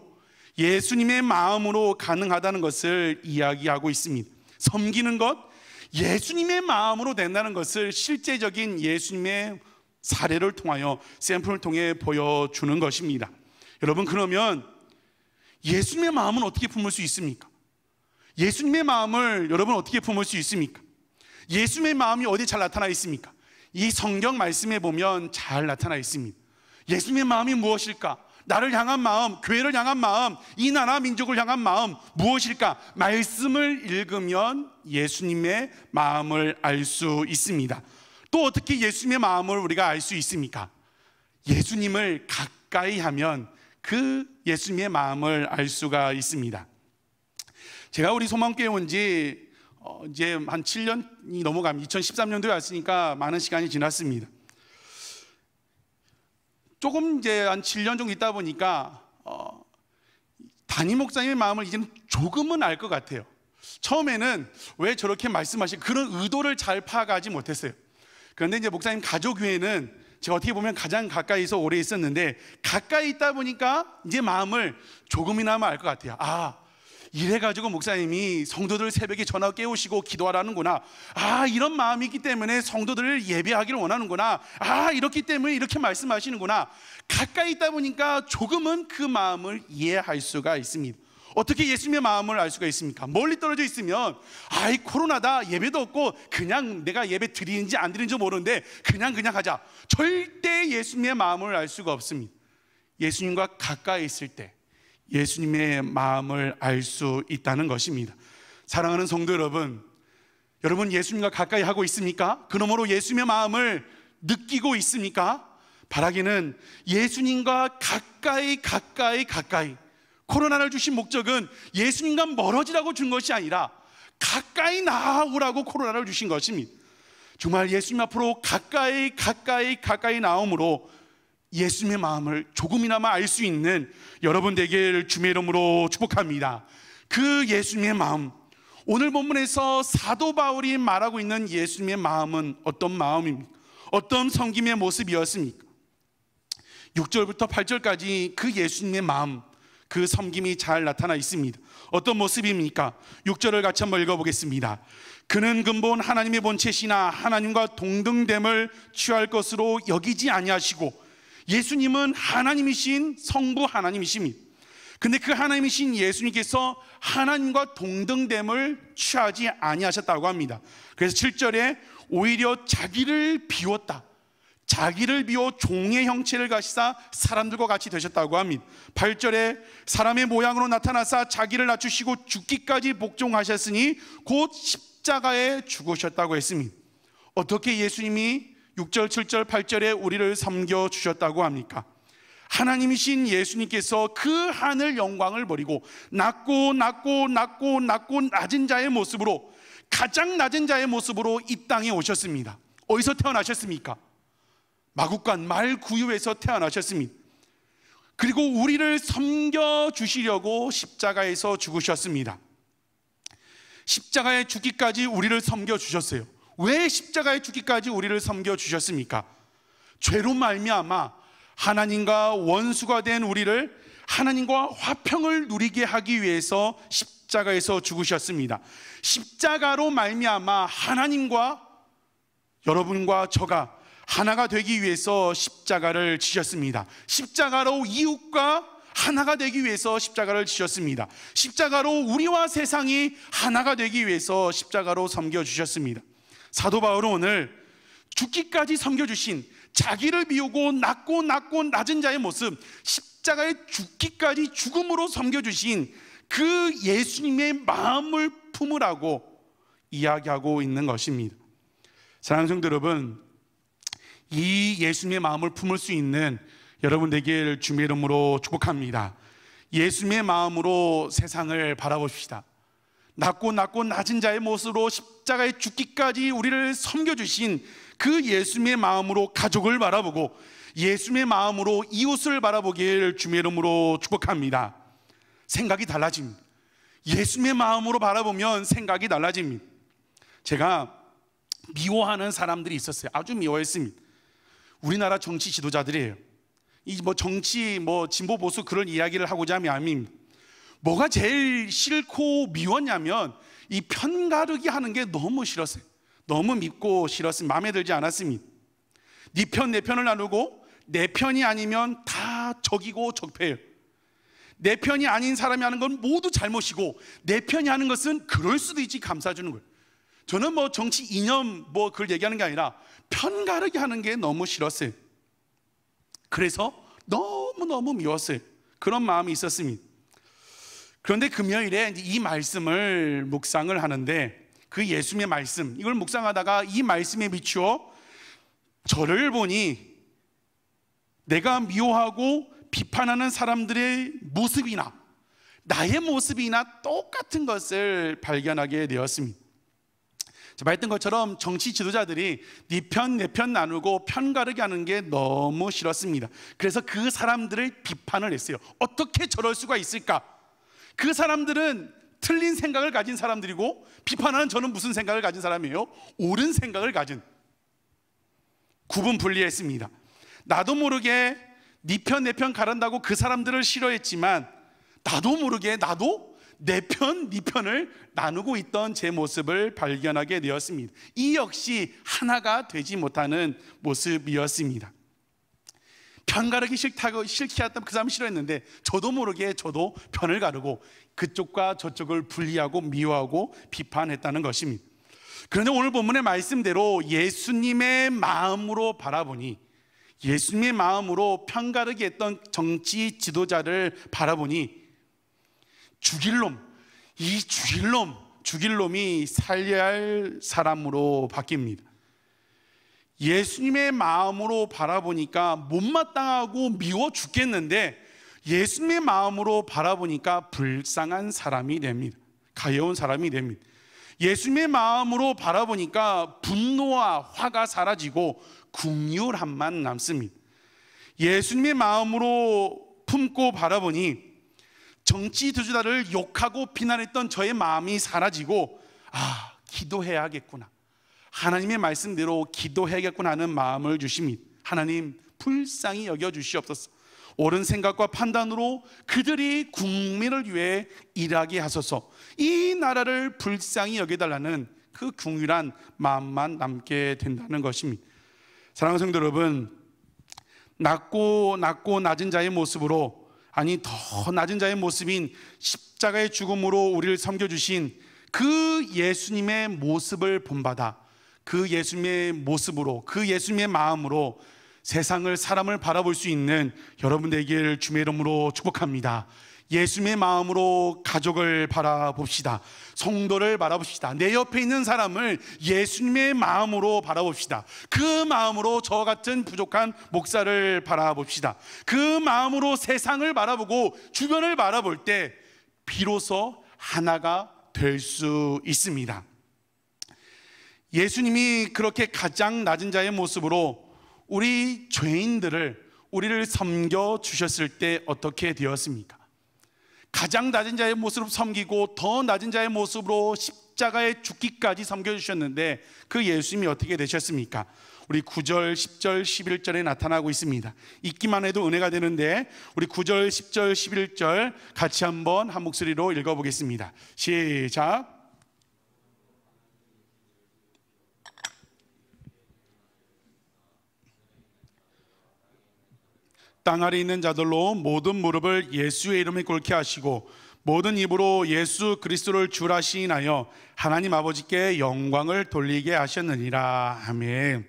예수님의 마음으로 가능하다는 것을 이야기하고 있습니다. 섬기는 것, 예수님의 마음으로 된다는 것을 실제적인 예수님의 사례를 통하여, 샘플을 통해 보여주는 것입니다. 여러분, 그러면 예수님의 마음은 어떻게 품을 수 있습니까? 예수님의 마음을 여러분 어떻게 품을 수 있습니까? 예수님의 마음이 어디 잘 나타나 있습니까? 이 성경 말씀에 보면 잘 나타나 있습니다. 예수님의 마음이 무엇일까? 나를 향한 마음, 교회를 향한 마음, 이 나라 민족을 향한 마음 무엇일까? 말씀을 읽으면 예수님의 마음을 알 수 있습니다. 또 어떻게 예수님의 마음을 우리가 알 수 있습니까? 예수님을 가까이 하면 그 예수님의 마음을 알 수가 있습니다. 제가 우리 소망교회 온 지 이제 한 7년이 넘어가면 2013년도에 왔으니까 많은 시간이 지났습니다. 조금 이제 한 7년 정도 있다 보니까 담임 목사님의 마음을 이제는 조금은 알 것 같아요. 처음에는 왜 저렇게 말씀하시고 그런 의도를 잘 파악하지 못했어요. 그런데 이제 목사님 가족교회는 제가 어떻게 보면 가장 가까이서 오래 있었는데, 가까이 있다 보니까 이제 마음을 조금이나마 알 것 같아요. 아, 이래가지고 목사님이 성도들 새벽에 전화 깨우시고 기도하라는구나. 아, 이런 마음이 있기 때문에 성도들을 예배하기를 원하는구나. 아, 이렇기 때문에 이렇게 말씀하시는구나. 가까이 있다 보니까 조금은 그 마음을 이해할 수가 있습니다. 어떻게 예수님의 마음을 알 수가 있습니까? 멀리 떨어져 있으면 아이 코로나다, 예배도 없고 그냥 내가 예배 드리는지 안 드리는지 모르는데 그냥 하자. 절대 예수님의 마음을 알 수가 없습니다. 예수님과 가까이 있을 때 예수님의 마음을 알 수 있다는 것입니다. 사랑하는 성도 여러분, 여러분 예수님과 가까이 하고 있습니까? 그러므로 예수님의 마음을 느끼고 있습니까? 바라기는 예수님과 가까이 코로나를 주신 목적은 예수님과 멀어지라고 준 것이 아니라 가까이 나아오라고 코로나를 주신 것입니다. 정말 예수님 앞으로 가까이 나옴으로 예수님의 마음을 조금이나마 알 수 있는 여러분 되길 주님의 이름으로 축복합니다. 그 예수님의 마음, 오늘 본문에서 사도 바울이 말하고 있는 예수님의 마음은 어떤 마음입니까? 어떤 섬김의 모습이었습니까? 6절부터 8절까지 그 예수님의 마음, 그 섬김이 잘 나타나 있습니다. 어떤 모습입니까? 6절을 같이 한번 읽어보겠습니다. 그는 근본 하나님의 본체시나 하나님과 동등됨을 취할 것으로 여기지 아니하시고, 예수님은 하나님이신 성부 하나님이십니다. 근데 그 하나님이신 예수님께서 하나님과 동등됨을 취하지 아니하셨다고 합니다. 그래서 7절에 오히려 자기를 비웠다. 자기를 비워 종의 형체를 가지사 사람들과 같이 되셨다고 합니다. 8절에 사람의 모양으로 나타나사 자기를 낮추시고 죽기까지 복종하셨으니 곧 십자가에 죽으셨다고 했습니다. 어떻게 예수님이 6절, 7절, 8절에 우리를 섬겨주셨다고 합니까? 하나님이신 예수님께서 그 하늘 영광을 버리고 낮고 낮은 자의 모습으로, 가장 낮은 자의 모습으로 이 땅에 오셨습니다. 어디서 태어나셨습니까? 마국간 말구유에서 태어나셨습니다. 그리고 우리를 섬겨주시려고 십자가에서 죽으셨습니다. 십자가에 죽기까지 우리를 섬겨주셨어요. 왜 십자가에 죽기까지 우리를 섬겨주셨습니까? 죄로 말미암아 하나님과 원수가 된 우리를 하나님과 화평을 누리게 하기 위해서 십자가에서 죽으셨습니다. 십자가로 말미암아 하나님과 여러분과 저가 하나가 되기 위해서 십자가를 지셨습니다. 십자가로 이웃과 하나가 되기 위해서 십자가를 지셨습니다. 십자가로 우리와 세상이 하나가 되기 위해서 십자가로 섬겨주셨습니다. 사도 바울은 오늘 죽기까지 섬겨주신, 자기를 비우고 낮고 낮은 자의 모습, 십자가에 죽기까지 죽음으로 섬겨주신 그 예수님의 마음을 품으라고 이야기하고 있는 것입니다. 사랑하는 성도 여러분, 이 예수님의 마음을 품을 수 있는 여러분 되길 주님의 이름으로 축복합니다. 예수님의 마음으로 세상을 바라봅시다. 낮고 낮은 자의 모습으로 십자가에 죽기까지 우리를 섬겨주신 그 예수님의 마음으로 가족을 바라보고, 예수님의 마음으로 이웃을 바라보길 주님의 이름으로 축복합니다. 생각이 달라집니다. 예수님의 마음으로 바라보면 생각이 달라집니다. 제가 미워하는 사람들이 있었어요. 아주 미워했습니다. 우리나라 정치 지도자들이에요. 이 정치 진보 보수 그런 이야기를 하고자 하면 뭐가 제일 싫고 미웠냐면 이 편가르기 하는 게 너무 싫었어요. 너무 밉고 싫었습니다. 마음에 들지 않았습니다. 네 편 내 편을 나누고 내 편이 아니면 다 적이고 적폐예요. 내 편이 아닌 사람이 하는 건 모두 잘못이고 내 편이 하는 것은 그럴 수도 있지 감싸주는 거예요. 저는 정치 이념 그걸 얘기하는 게 아니라 편가르기 하는 게 너무 싫었어요. 그래서 너무 미웠어요. 그런 마음이 있었습니다. 그런데 금요일에 이 말씀을 묵상을 하는데, 그 예수님의 말씀, 이걸 묵상하다가 이 말씀에 비추어 저를 보니 내가 미워하고 비판하는 사람들의 모습이나 나의 모습이나 똑같은 것을 발견하게 되었습니다. 말했던 것처럼 정치 지도자들이 네 편 내 편 나누고 편가르기 하는 게 너무 싫었습니다. 그래서 그 사람들을 비판을 했어요. 어떻게 저럴 수가 있을까? 그 사람들은 틀린 생각을 가진 사람들이고, 비판하는 저는 무슨 생각을 가진 사람이에요? 옳은 생각을 가진, 구분 분리했습니다. 나도 모르게 네 편 내 편 가른다고 그 사람들을 싫어했지만, 나도 모르게 나도 내 편, 네 편을 나누고 있던 제 모습을 발견하게 되었습니다. 이 역시 하나가 되지 못하는 모습이었습니다. 편가르기 싫게 했다면 그 사람 싫어했는데, 저도 모르게 저도 편을 가르고 그쪽과 저쪽을 분리하고 미워하고 비판했다는 것입니다. 그런데 오늘 본문의 말씀대로 예수님의 마음으로 바라보니, 예수님의 마음으로 편가르기 했던 정치 지도자를 바라보니, 죽일 놈이 살려야 할 사람으로 바뀝니다. 예수님의 마음으로 바라보니까 못마땅하고 미워 죽겠는데, 예수님의 마음으로 바라보니까 불쌍한 사람이 됩니다. 가여운 사람이 됩니다. 예수님의 마음으로 바라보니까 분노와 화가 사라지고 긍휼함만 남습니다. 예수님의 마음으로 품고 바라보니 정치 지도자를 욕하고 비난했던 저의 마음이 사라지고, 기도해야겠구나, 하나님의 말씀대로 기도해야겠구나 하는 마음을 주십니다. 하나님 불쌍히 여겨주시옵소서. 옳은 생각과 판단으로 그들이 국민을 위해 일하게 하소서. 이 나라를 불쌍히 여겨달라는 그 긍휼한 마음만 남게 된다는 것입니다. 사랑하는 성도 여러분, 낮고 낮은 자의 모습으로, 아니 더 낮은 자의 모습인 십자가의 죽음으로 우리를 섬겨주신 그 예수님의 모습을 본받아, 그 예수님의 모습으로, 그 예수님의 마음으로 세상을, 사람을 바라볼 수 있는 여러분 되기를 주의 이름으로 축복합니다. 예수님의 마음으로 가족을 바라봅시다. 성도를 바라봅시다. 내 옆에 있는 사람을 예수님의 마음으로 바라봅시다. 그 마음으로 저와 같은 부족한 목사를 바라봅시다. 그 마음으로 세상을 바라보고 주변을 바라볼 때 비로소 하나가 될 수 있습니다. 예수님이 그렇게 가장 낮은 자의 모습으로 우리 우리를 섬겨주셨을 때 어떻게 되었습니까? 가장 낮은 자의 모습으로 섬기고 더 낮은 자의 모습으로 십자가에 죽기까지 섬겨주셨는데, 그 예수님이 어떻게 되셨습니까? 우리 9절, 10절, 11절에 나타나고 있습니다. 읽기만 해도 은혜가 되는데, 우리 9절, 10절, 11절 같이 한번 한 목소리로 읽어보겠습니다. 시작. 땅 아래 있는 자들로 모든 무릎을 예수의 이름에 꿇게 하시고 모든 입으로 예수 그리스도를 주라 시인하여 하나님 아버지께 영광을 돌리게 하셨느니라. 아멘.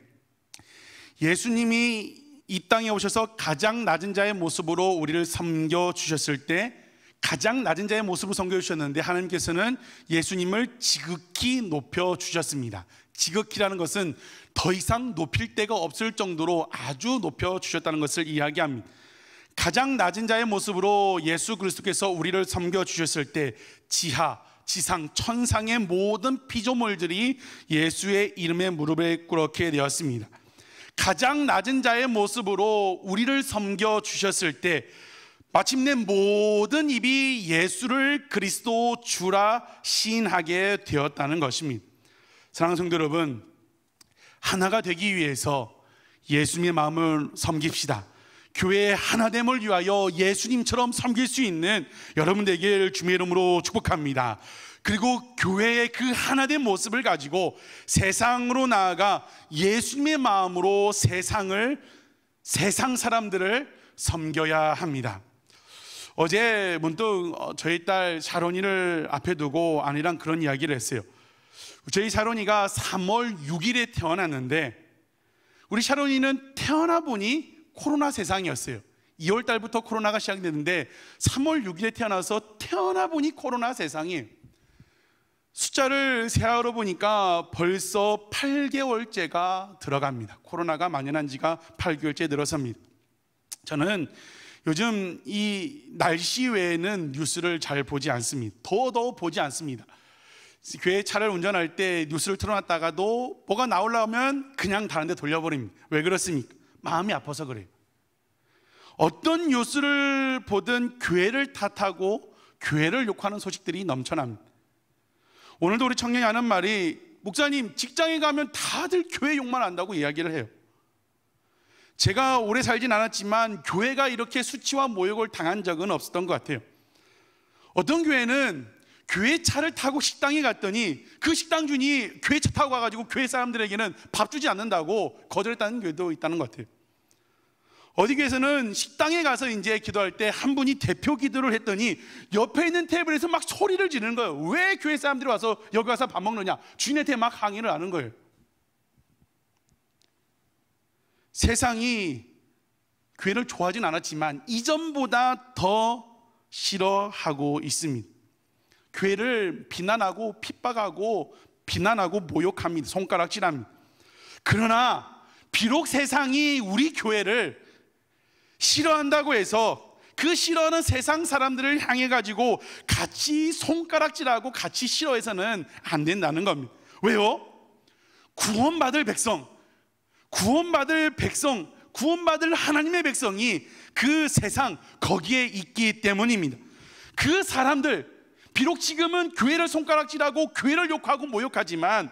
예수님이 이 땅에 오셔서 가장 낮은 자의 모습으로 우리를 섬겨주셨을 때, 가장 낮은 자의 모습으로 섬겨주셨는데, 하나님께서는 예수님을 지극히 높여주셨습니다. 지극히라는 것은 더 이상 높일 데가 없을 정도로 아주 높여주셨다는 것을 이야기합니다. 가장 낮은 자의 모습으로 예수 그리스도께서 우리를 섬겨주셨을 때, 지하, 지상, 천상의 모든 피조물들이 예수의 이름에 무릎에 꿇게 되었습니다. 가장 낮은 자의 모습으로 우리를 섬겨주셨을 때 마침내 모든 입이 예수를 그리스도 주라 시인하게 되었다는 것입니다. 사랑하는 성도 여러분, 하나가 되기 위해서 예수님의 마음을 섬깁시다. 교회의 하나됨을 위하여 예수님처럼 섬길 수 있는 여러분 되길 주님의 이름으로 축복합니다. 그리고 교회의 그 하나된 모습을 가지고 세상으로 나아가 예수님의 마음으로 세상 사람들을 섬겨야 합니다. 어제 문득 저희 딸 샤론이를 앞에 두고 아내랑 그런 이야기를 했어요. 저희 샤론이가 3월 6일에 태어났는데, 우리 샤론이는 태어나 보니 코로나 세상이었어요. 2월 달부터 코로나가 시작됐는데 3월 6일에 태어나서 태어나 보니 코로나 세상이에요. 숫자를 세하러 보니까 벌써 8개월째가 들어갑니다. 코로나가 만연한 지가 8개월째 들어섭니다. 저는 요즘 이 날씨 외에는 뉴스를 잘 보지 않습니다. 더더욱 보지 않습니다. 교회 차를 운전할 때 뉴스를 틀어놨다가도 뭐가 나오려면 그냥 다른 데 돌려버립니다. 왜 그렇습니까? 마음이 아파서 그래요. 어떤 뉴스를 보든 교회를 탓하고 교회를 욕하는 소식들이 넘쳐납니다. 오늘도 우리 청년이 하는 말이, 목사님 직장에 가면 다들 교회 욕만 한다고 이야기를 해요. 제가 오래 살진 않았지만 교회가 이렇게 수치와 모욕을 당한 적은 없었던 것 같아요. 어떤 교회는 교회 차를 타고 식당에 갔더니 그 식당 주인이 교회 차 타고 가가지고 교회 사람들에게는 밥 주지 않는다고 거절했다는 교회도 있다는 것 같아요. 어디 교회에서는 식당에 가서 이제 기도할 때 한 분이 대표 기도를 했더니 옆에 있는 테이블에서 막 소리를 지르는 거예요. 왜 교회 사람들이 와서 여기 와서 밥 먹느냐, 주인한테 막 항의를 하는 거예요. 세상이 교회를 좋아하진 않았지만 이전보다 더 싫어하고 있습니다. 교회를 비난하고 핍박하고 비난하고 모욕합니다. 손가락질합니다. 그러나 비록 세상이 우리 교회를 싫어한다고 해서 그 싫어하는 세상 사람들을 향해 가지고 같이 손가락질하고 같이 싫어해서는 안 된다는 겁니다. 왜요? 구원받을 백성, 구원받을 하나님의 백성이 그 세상 거기에 있기 때문입니다. 그 사람들, 비록 지금은 교회를 손가락질하고 교회를 욕하고 모욕하지만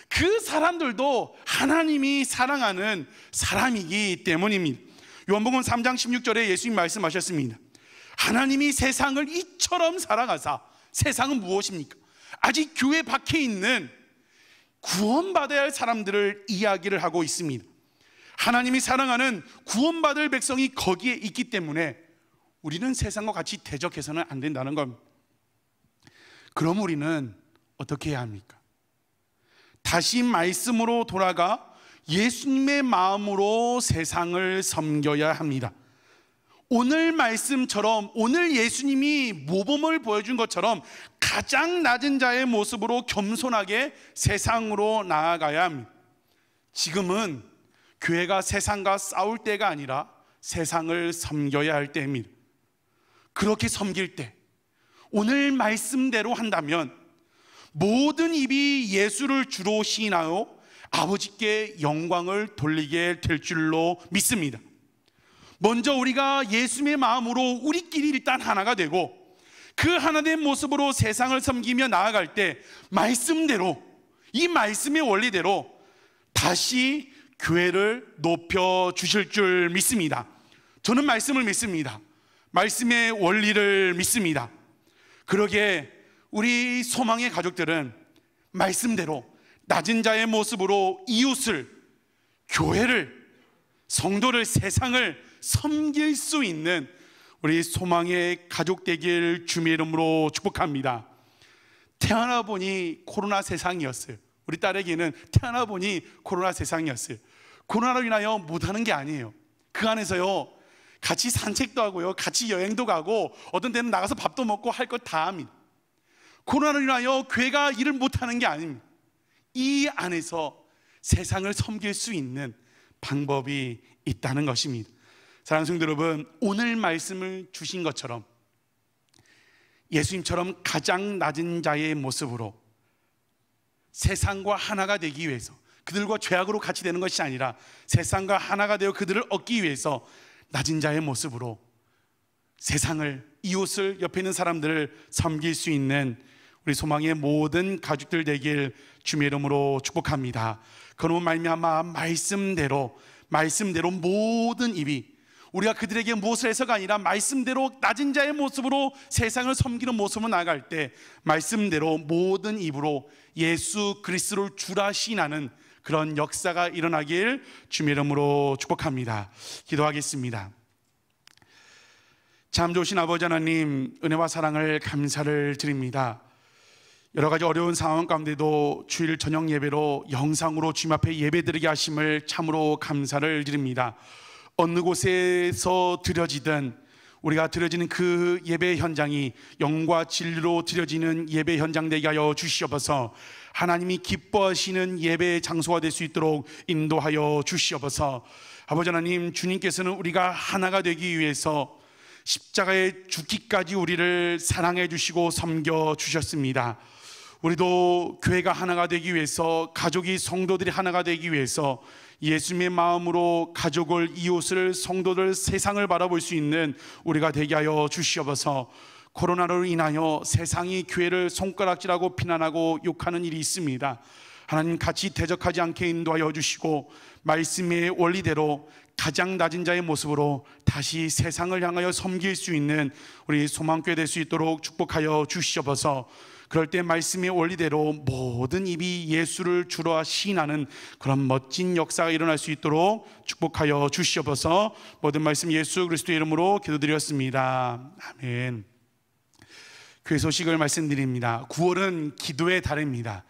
그 사람들도 하나님이 사랑하는 사람이기 때문입니다. 요한복음 3장 16절에 예수님 말씀하셨습니다. 하나님이 세상을 이처럼 사랑하사, 세상은 무엇입니까? 아직 교회 밖에 있는 구원받아야 할 사람들을 이야기를 하고 있습니다. 하나님이 사랑하는 구원받을 백성이 거기에 있기 때문에 우리는 세상과 같이 대적해서는 안 된다는 겁니다. 그럼 우리는 어떻게 해야 합니까? 다시 말씀으로 돌아가 예수님의 마음으로 세상을 섬겨야 합니다. 오늘 말씀처럼, 오늘 예수님이 모범을 보여준 것처럼 가장 낮은 자의 모습으로 겸손하게 세상으로 나아가야 합니다. 지금은 교회가 세상과 싸울 때가 아니라 세상을 섬겨야 할 때입니다. 그렇게 섬길 때, 오늘 말씀대로 한다면 모든 입이 예수를 주로 시인하여 아버지께 영광을 돌리게 될 줄로 믿습니다. 먼저 우리가 예수님의 마음으로 우리끼리 일단 하나가 되고 그 하나된 모습으로 세상을 섬기며 나아갈 때 말씀대로, 이 말씀의 원리대로 다시 교회를 높여 주실 줄 믿습니다. 저는 말씀을 믿습니다. 말씀의 원리를 믿습니다. 그러기에 우리 소망의 가족들은 말씀대로 낮은 자의 모습으로 이웃을, 교회를, 성도를, 세상을 섬길 수 있는 우리 소망의 가족 되길 주님의 이름으로 축복합니다. 태어나 보니 코로나 세상이었어요. 우리 딸에게는 태어나 보니 코로나 세상이었어요. 코로나로 인하여 못하는 게 아니에요. 그 안에서요, 같이 산책도 하고요, 같이 여행도 가고, 어떤 때는 나가서 밥도 먹고 할 것 다 합니다. 코로나로 인하여 교회가 일을 못하는 게 아닙니다. 이 안에서 세상을 섬길 수 있는 방법이 있다는 것입니다. 사랑하는 성도 여러분, 오늘 말씀을 주신 것처럼 예수님처럼 가장 낮은 자의 모습으로 세상과 하나가 되기 위해서, 그들과 죄악으로 같이 되는 것이 아니라 세상과 하나가 되어 그들을 얻기 위해서 낮은 자의 모습으로 세상을, 이웃을, 옆에 있는 사람들을 섬길 수 있는 우리 소망의 모든 가족들 되길 주님의 이름으로 축복합니다. 그러므로 말미암아 말씀대로 모든 입이, 우리가 그들에게 무엇을 해서가 아니라 말씀대로 낮은 자의 모습으로 세상을 섬기는 모습으로 나아갈 때 말씀대로 모든 입으로 예수 그리스도를 주라 시인하는 그런 역사가 일어나길 주님의 이름으로 축복합니다. 기도하겠습니다. 참 좋으신 아버지 하나님, 은혜와 사랑을 감사를 드립니다. 여러 가지 어려운 상황 가운데도 주일 저녁 예배로 영상으로 주님 앞에 예배드리게 하심을 참으로 감사를 드립니다. 어느 곳에서 드려지든 우리가 드려지는 그 예배 현장이 영과 진리로 드려지는 예배 현장 되게 하여 주시옵소서. 하나님이 기뻐하시는 예배 장소가 될 수 있도록 인도하여 주시옵소서. 아버지 하나님, 주님께서는 우리가 하나가 되기 위해서 십자가에 죽기까지 우리를 사랑해 주시고 섬겨 주셨습니다. 우리도 교회가 하나가 되기 위해서, 가족이 성도들이 하나가 되기 위해서 예수님의 마음으로 가족을, 이웃을, 성도들, 세상을 바라볼 수 있는 우리가 되게 하여 주시옵소서. 코로나로 인하여 세상이 교회를 손가락질하고 비난하고 욕하는 일이 있습니다. 하나님, 같이 대적하지 않게 인도하여 주시고 말씀의 원리대로 가장 낮은 자의 모습으로 다시 세상을 향하여 섬길 수 있는 우리 소망교회 될 수 있도록 축복하여 주시옵소서. 그럴 때 말씀의 원리대로 모든 입이 예수를 주로 시인하는 그런 멋진 역사가 일어날 수 있도록 축복하여 주시옵소서. 모든 말씀 예수 그리스도의 이름으로 기도드렸습니다. 아멘. 교회 소식을 말씀드립니다. 9월은 기도의 달입니다.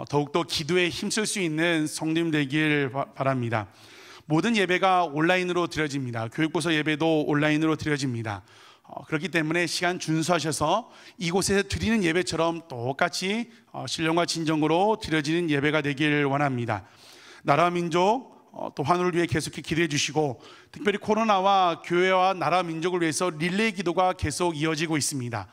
더욱더 기도에 힘쓸 수 있는 성도님 되길 바랍니다. 모든 예배가 온라인으로 드려집니다. 교육부서 예배도 온라인으로 드려집니다. 그렇기 때문에 시간 준수하셔서 이곳에서 드리는 예배처럼 똑같이 신령과 진정으로 드려지는 예배가 되길 원합니다. 나라 민족 또 환우를 위해 계속해 기도해 주시고, 특별히 코로나와 교회와 나라 민족을 위해서 릴레이 기도가 계속 이어지고 있습니다.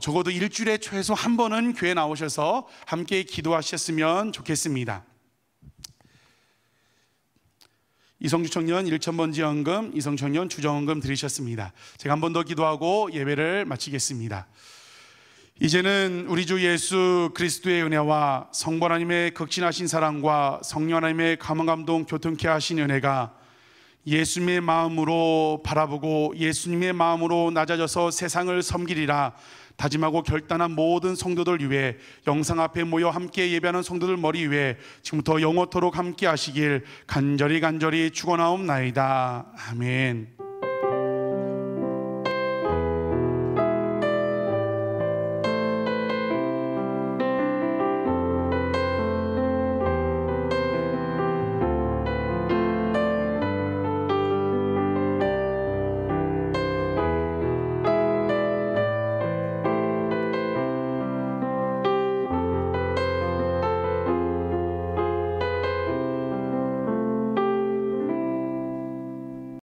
적어도 일주일에 최소 한 번은 교회 나오셔서 함께 기도하셨으면 좋겠습니다. 이성주 청년 1,000번 지원금, 이성 청년 주정원금 드리셨습니다. 제가 한 번 더 기도하고 예배를 마치겠습니다. 이제는 우리 주 예수 그리스도의 은혜와 성부 하나님의 극진하신 사랑과 성령 하나님의 감화 감동 교통케 하신 은혜가 예수님의 마음으로 바라보고 예수님의 마음으로 낮아져서 세상을 섬기리라 다짐하고 결단한 모든 성도들 위해 영상 앞에 모여 함께 예배하는 성도들 머리 위에 지금부터 영원토록 함께 하시길 간절히 축원하옵나이다. 아멘.